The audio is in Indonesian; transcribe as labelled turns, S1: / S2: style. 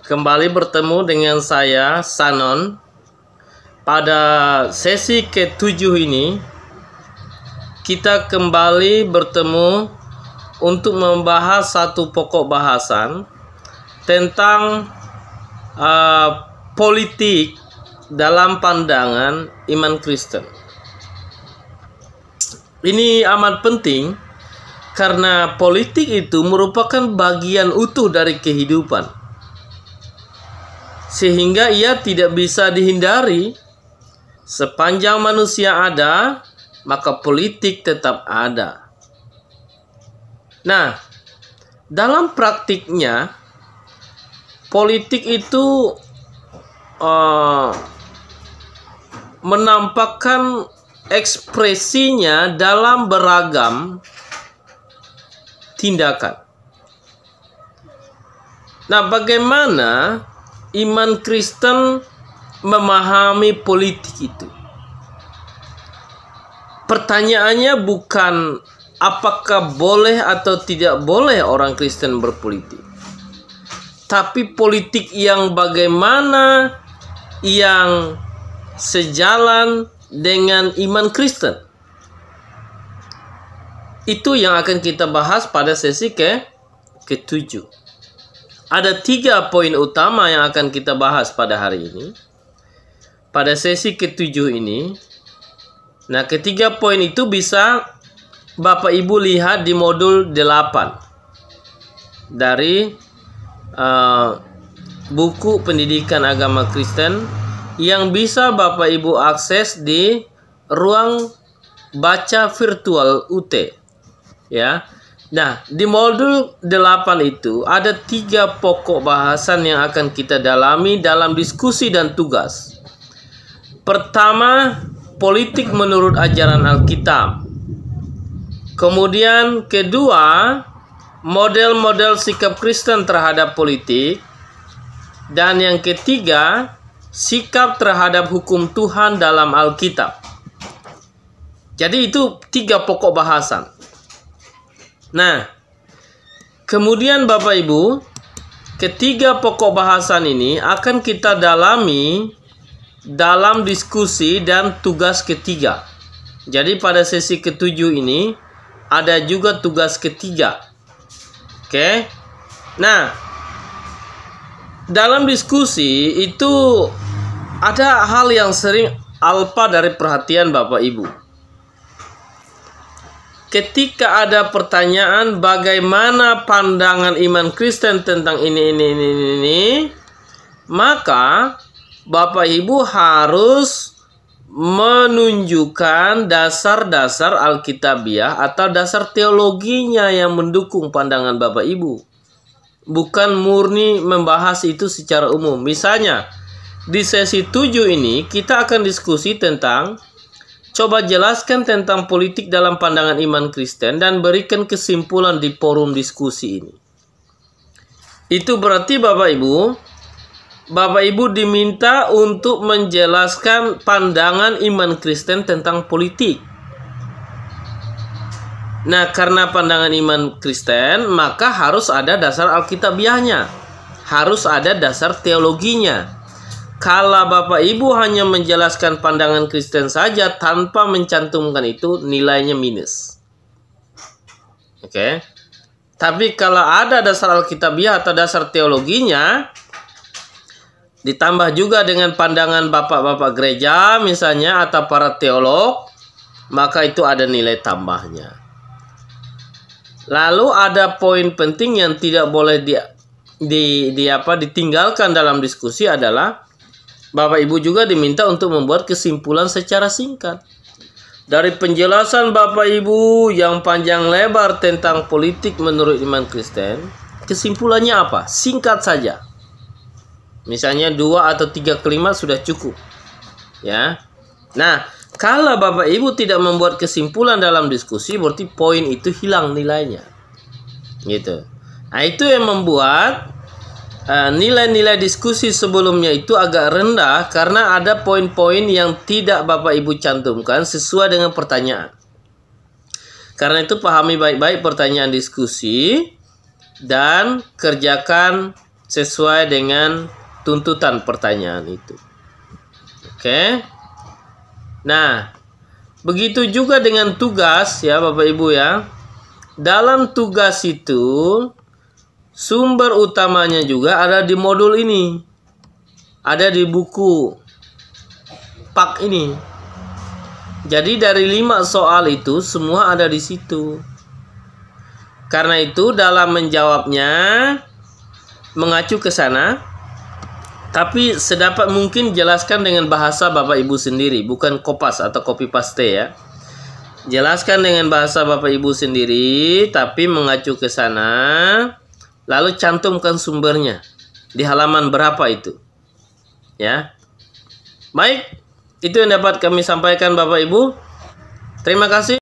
S1: Kembali bertemu dengan saya, Sanon. Pada sesi ke-7 ini, kita kembali bertemu untuk membahas satu pokok bahasan tentang politik dalam pandangan iman Kristen. Ini amat penting karena politik itu merupakan bagian utuh dari kehidupan, sehingga ia tidak bisa dihindari. Sepanjang manusia ada, maka politik tetap ada. Nah, dalam praktiknya, politik itu menampakkan ekspresinya dalam beragam tindakan. Nah, bagaimana iman Kristen memahami politik itu? Pertanyaannya bukan apakah boleh atau tidak boleh orang Kristen berpolitik, tapi politik yang bagaimana yang sejalan dengan iman Kristen. Itu yang akan kita bahas pada sesi ke-7. Ada 3 poin utama yang akan kita bahas pada hari ini, pada sesi ke-7 ini. Nah, ketiga poin itu bisa Bapak Ibu lihat di modul 8 dari buku Pendidikan Agama Kristen yang bisa Bapak Ibu akses di ruang baca virtual UT, ya. Nah, di modul 8 itu ada 3 pokok bahasan yang akan kita dalami dalam diskusi dan tugas. Pertama, politik menurut ajaran Alkitab. Kemudian kedua, model-model sikap Kristen terhadap politik. Dan yang ketiga, sikap terhadap hukum Tuhan dalam Alkitab. Jadi itu 3 pokok bahasan. Nah, kemudian Bapak Ibu, ketiga pokok bahasan ini akan kita dalami dalam diskusi dan tugas ketiga. Jadi pada sesi ke-7 ini ada juga tugas ketiga. Oke. Nah, dalam diskusi itu ada hal yang sering alpa dari perhatian Bapak Ibu. Ketika ada pertanyaan bagaimana pandangan iman Kristen tentang ini, maka Bapak Ibu harus menunjukkan dasar-dasar Alkitabiah atau dasar teologinya yang mendukung pandangan Bapak Ibu. Bukan murni membahas itu secara umum. Misalnya, di sesi 7 ini kita akan diskusi tentang coba jelaskan tentang politik dalam pandangan iman Kristen dan berikan kesimpulan di forum diskusi ini. Itu berarti Bapak Ibu diminta untuk menjelaskan pandangan iman Kristen tentang politik. Nah, karena pandangan iman Kristen, maka harus ada dasar Alkitabiahnya. Harus ada dasar teologinya. Kalau Bapak Ibu hanya menjelaskan pandangan Kristen saja tanpa mencantumkan itu, nilainya minus. Oke. Tapi kalau ada dasar Alkitabiah atau dasar teologinya, ditambah juga dengan pandangan bapak-bapak gereja misalnya atau para teolog, maka itu ada nilai tambahnya. Lalu ada poin penting yang tidak boleh ditinggalkan dalam diskusi adalah Bapak Ibu juga diminta untuk membuat kesimpulan secara singkat. Dari penjelasan Bapak Ibu yang panjang lebar tentang politik menurut iman Kristen, kesimpulannya apa? Singkat saja. Misalnya 2 atau 3 kalimat sudah cukup. Ya. Nah, kalau Bapak Ibu tidak membuat kesimpulan dalam diskusi, berarti poin itu hilang nilainya. Gitu. Nah, itu yang membuat nilai-nilai diskusi sebelumnya itu agak rendah karena ada poin-poin yang tidak Bapak Ibu cantumkan sesuai dengan pertanyaan. Karena itu pahami baik-baik pertanyaan diskusi dan kerjakan sesuai dengan tuntutan pertanyaan itu. Oke. Nah, begitu juga dengan tugas ya Bapak Ibu ya. Dalam tugas itu sumber utamanya juga ada di modul ini. Ada di buku PAK ini. Jadi dari 5 soal itu semua ada di situ. Karena itu dalam menjawabnya mengacu ke sana, tapi sedapat mungkin jelaskan dengan bahasa Bapak Ibu sendiri, bukan kopas atau copy paste ya. Jelaskan dengan bahasa Bapak Ibu sendiri, tapi mengacu ke sana, lalu cantumkan sumbernya di halaman berapa itu. Ya. Baik, itu yang dapat kami sampaikan Bapak Ibu. Terima kasih.